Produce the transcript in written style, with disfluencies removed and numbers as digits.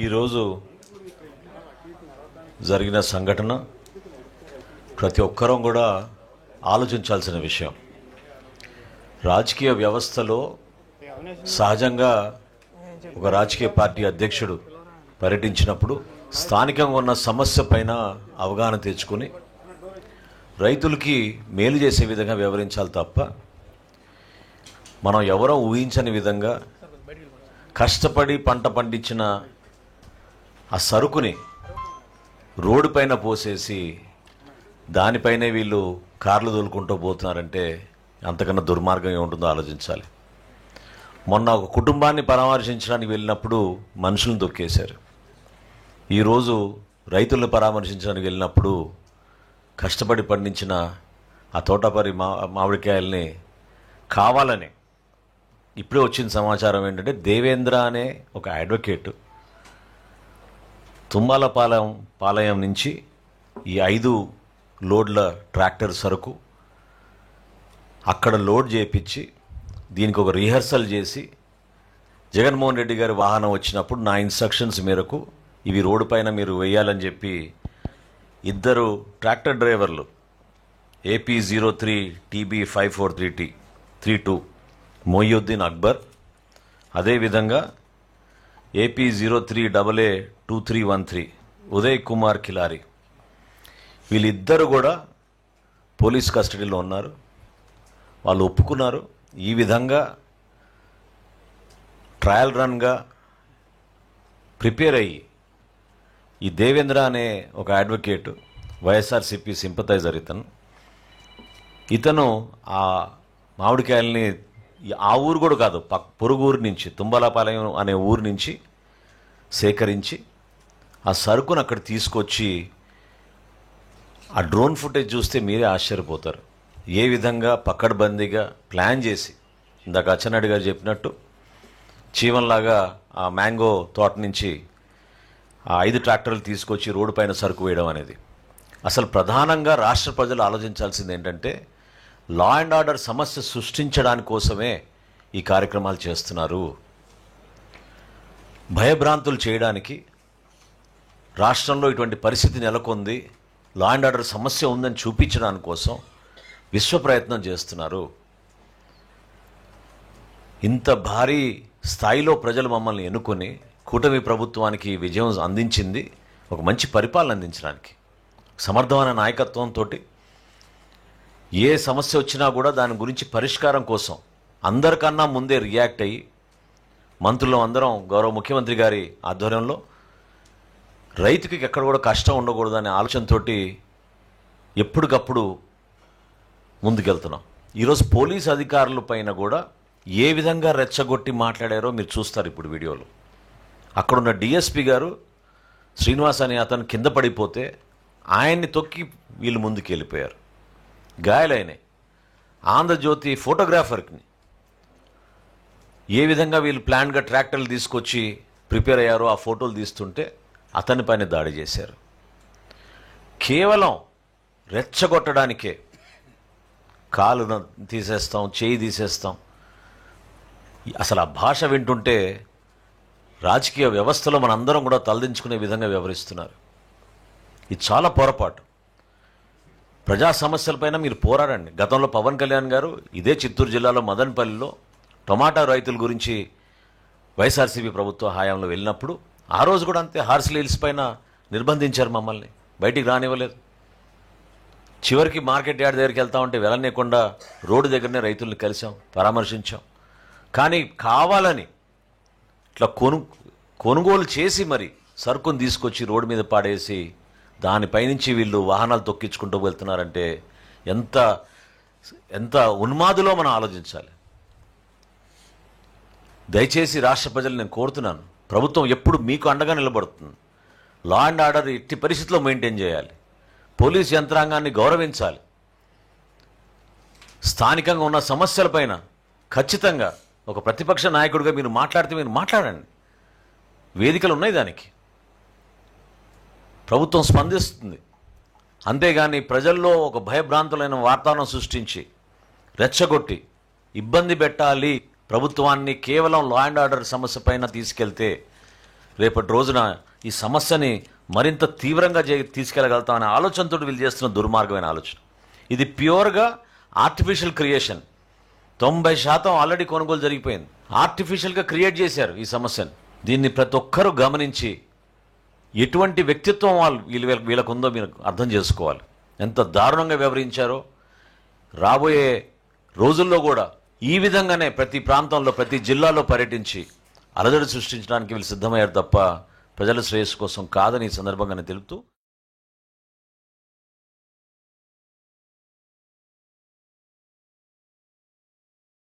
ఈరోజు జరిగిన సంఘటన ప్రతి ఒక్కరూ కూడా ఆలోచించాల్సిన విషయం. రాజకీయ వ్యవస్థలో సహజంగా ఒక రాజకీయ పార్టీ అధ్యక్షుడు పర్యటించినప్పుడు స్థానికంగా ఉన్న సమస్య పైన అవగాహన తెచ్చుకొని రైతులకి మేలు చేసే విధంగా వ్యవహరించాలి తప్ప మనం ఎవరో ఊహించని విధంగా కష్టపడి పంట పండించిన ఆ సరుకుని రోడ్డు పైన పోసేసి దానిపైనే వీళ్ళు కార్లు తోలుకుంటూ పోతున్నారంటే అంతకన్నా దుర్మార్గం ఏముంటుందో ఆలోచించాలి. మొన్న ఒక కుటుంబాన్ని పరామర్శించడానికి వెళ్ళినప్పుడు మనుషులను తొక్కేశారు. ఈరోజు రైతులను పరామర్శించడానికి వెళ్ళినప్పుడు కష్టపడి పండించిన ఆ తోటపరి మామిడికాయల్ని కావాలని ఇప్పుడే వచ్చిన సమాచారం ఏంటంటే దేవేంద్ర అనే ఒక అడ్వకేటు తుమ్మలపాలెం నుంచి ఈ 5 లోడ్ల ట్రాక్టర్ సరుకు అక్కడ లోడ్ చేయించి దీనికి ఒక రిహర్సల్ చేసి జగన్మోహన్ రెడ్డి గారి వాహనం వచ్చినప్పుడు నా ఇన్స్ట్రక్షన్స్ మేరకు ఇవి రోడ్డు పైన మీరు వేయాలని చెప్పి 2 ట్రాక్టర్ డ్రైవర్లు AP03 TB543T32 మొయ్యుద్దీన్ అక్బర్, అదేవిధంగా AP03AA2313 ఉదయ్ కుమార్ కిలారి, వీళ్ళిద్దరు కూడా పోలీస్ కస్టడీలో ఉన్నారు. వాళ్ళు ఒప్పుకున్నారు. ఈ విధంగా ట్రయల్ రన్గా ప్రిపేర్ అయ్యి ఈ దేవేంద్ర అనే ఒక అడ్వకేటు వైఎస్ఆర్సీపీ సింపథైజర్ ఇతను ఆ మామిడికాయల్ని ఆ ఊరు కూడా కాదు పొరుగు ఊరు నుంచి తుమ్మలపాలెం అనే ఊరు నుంచి సేకరించి ఆ సరుకును అక్కడ తీసుకొచ్చి ఆ డ్రోన్ ఫుటేజ్ చూస్తే మీరే ఆశ్చర్యపోతారు. ఏ విధంగా పకడ్బందీగా ప్లాన్ చేసి ఇందాక అచ్చెన్నాయుడు గారు చెప్పినట్టు చీవంలాగా ఆ మ్యాంగో తోట నుంచి ఆ 5 ట్రాక్టర్లు తీసుకొచ్చి రోడ్డు పైన సరుకు వేయడం అనేది అసలు ప్రధానంగా రాష్ట్ర ప్రజలు ఆలోచించాల్సింది ఏంటంటే లా అండ్ ఆర్డర్ సమస్య సృష్టించడానికి కోసమే ఈ కార్యక్రమాలు చేస్తున్నారు. భయభ్రాంతులు చేయడానికి రాష్ట్రంలో ఇటువంటి పరిస్థితి నెలకొంది, లా అండ్ ఆర్డర్ సమస్య ఉందని చూపించడానికి కోసం విశ్వ ప్రయత్నం చేస్తున్నారు. ఇంత భారీ స్థాయిలో ప్రజలు మమ్మల్ని ఎన్నుకొని కూటమి ప్రభుత్వానికి విజయం అందించింది ఒక మంచి పరిపాలన అందించడానికి, సమర్థమైన నాయకత్వంతో ఏ సమస్య వచ్చినా కూడా దాని గురించి పరిష్కారం కోసం అందరికన్నా ముందే రియాక్ట్ అయ్యి మంత్రులు అందరం గౌరవ ముఖ్యమంత్రి గారి ఆధ్వర్యంలో రైతుకి ఎక్కడ కూడా కష్టం ఉండకూడదు అనే ఆలోచనతో ఎప్పటికప్పుడు ముందుకెళ్తున్నాం. ఈరోజు పోలీస్ అధికారుల పైన కూడా ఏ విధంగా రెచ్చగొట్టి మాట్లాడారో మీరు చూస్తారు ఇప్పుడు వీడియోలో. అక్కడున్న డిఎస్పి గారు శ్రీనివాస్ అనే అతను కింద పడిపోతే ఆయన్ని తొక్కి వీళ్ళు ముందుకు వెళ్ళిపోయారు, గాయాలైనాయి. ఆంధ్రజ్యోతి ఫోటోగ్రాఫర్ని ఏ విధంగా వీళ్ళు ప్లాన్గా ట్రాక్టర్లు తీసుకొచ్చి ప్రిపేర్ అయ్యారో ఆ ఫోటోలు తీస్తుంటే అతని పైన దాడి చేశారు. కేవలం రెచ్చగొట్టడానికే కాలు తీసేస్తాం, చేయి తీసేస్తాం. అసలు ఆ భాష వింటుంటే రాజకీయ వ్యవస్థలో మనందరం కూడా తలదించుకునే విధంగా వ్యవహరిస్తున్నారు. ఇది చాలా పొరపాటు. ప్రజా సమస్యలపైన మీరు పోరాడండి. గతంలో పవన్ కళ్యాణ్ గారు ఇదే చిత్తూరు జిల్లాలో మదనపల్లిలో టొమాటో రైతుల గురించి వైఎస్ఆర్సీపీ ప్రభుత్వ హయాంలో వెళ్ళినప్పుడు ఆ రోజు కూడా అంతే హార్స్లీ హిల్స్ పైన నిర్బంధించారు, మమ్మల్ని బయటికి రానివ్వలేదు. చివరికి మార్కెట్ యార్డ్ దగ్గరికి వెళ్తా ఉంటే వెళ్ళనీయకుండా రోడ్డు దగ్గరనే రైతుల్ని కలిసాం, పరామర్శించాం. కానీ కావాలని ఇట్లా కొనుగోలు చేసి మరి సరుకును తీసుకొచ్చి రోడ్డు మీద పాడేసి దానిపైనుంచి వీళ్ళు వాహనాలు తొక్కించుకుంటూ వెళ్తున్నారంటే ఎంత ఎంత ఉన్మాదులో మనం ఆలోచించాలి. దయచేసి రాష్ట్ర ప్రజలు నేను కోరుతున్నాను, ప్రభుత్వం ఎప్పుడు మీకు అండగా నిలబడుతుంది. లా అండ్ ఆర్డర్ ఎట్టి పరిస్థితుల్లో మెయింటైన్ చేయాలి. పోలీస్ యంత్రాంగాన్ని గౌరవించాలి. స్థానికంగా ఉన్న సమస్యలపైన ఖచ్చితంగా ఒక ప్రతిపక్ష నాయకుడిగా మీరు మాట్లాడితే మీరు మాట్లాడండి. వేదికలు ఉన్నాయి దానికి, ప్రభుత్వం స్పందిస్తుంది. అంతేగాని ప్రజల్లో ఒక భయభ్రాంతులైన వాతావరణం సృష్టించి రెచ్చగొట్టి ఇబ్బంది పెట్టాలి ప్రభుత్వాన్ని కేవలం లా అండ్ ఆర్డర్ సమస్య పైన తీసుకెళ్తే రేపటి రోజున ఈ సమస్యని మరింత తీవ్రంగా తీసుకెళ్ళగలుగుతామనే ఆలోచనతో వీళ్ళు చేస్తున్న దుర్మార్గమైన ఆలోచన. ఇది ప్యూర్గా ఆర్టిఫిషియల్ క్రియేషన్. 90% ఆల్రెడీ కొనుగోలు జరిగిపోయింది. ఆర్టిఫిషియల్గా క్రియేట్ చేశారు ఈ సమస్యను. దీన్ని ప్రతి ఒక్కరూ గమనించి ఎటువంటి వ్యక్తిత్వం వీళ్ళకు ఉందో మీరు అర్థం చేసుకోవాలి. ఎంత దారుణంగా వ్యవహరించారో. రాబోయే రోజుల్లో కూడా ఈ విధంగానే ప్రతి ప్రాంతంలో ప్రతి జిల్లాలో పర్యటించి అలజడి సృష్టించడానికి వీళ్ళు సిద్ధమయ్యారు తప్ప ప్రజల శ్రేయస్సు కోసం కాదని ఈ సందర్భంగా నేను తెలుపుతూ